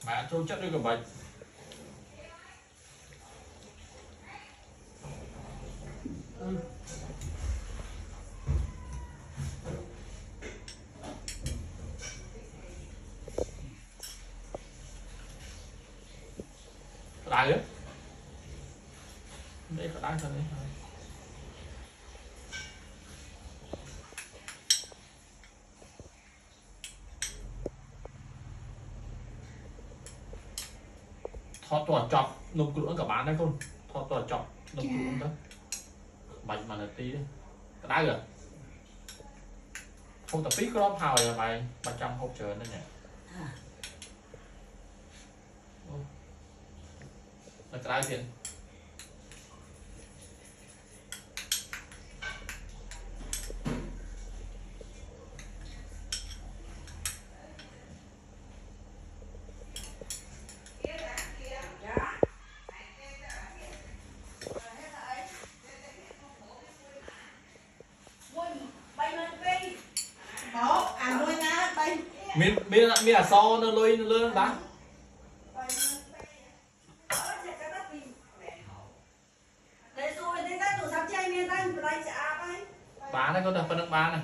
Mẹ trôi chất đi cả bạch. Đài á. Đây có đài thật đấy. Thọ tỏa chọc nộp cửa cả bán đấy con. Thọ tỏa chọc nộp cửa đó. Bạch mà là tí đấy. Cái đài rồi. Không tập phí có lắm hào rồi mày 300 hộp chờ nữa nhỉ. Là cái đài tiền. Miên là so nó lôi đá. Bán này có được phân được bán này.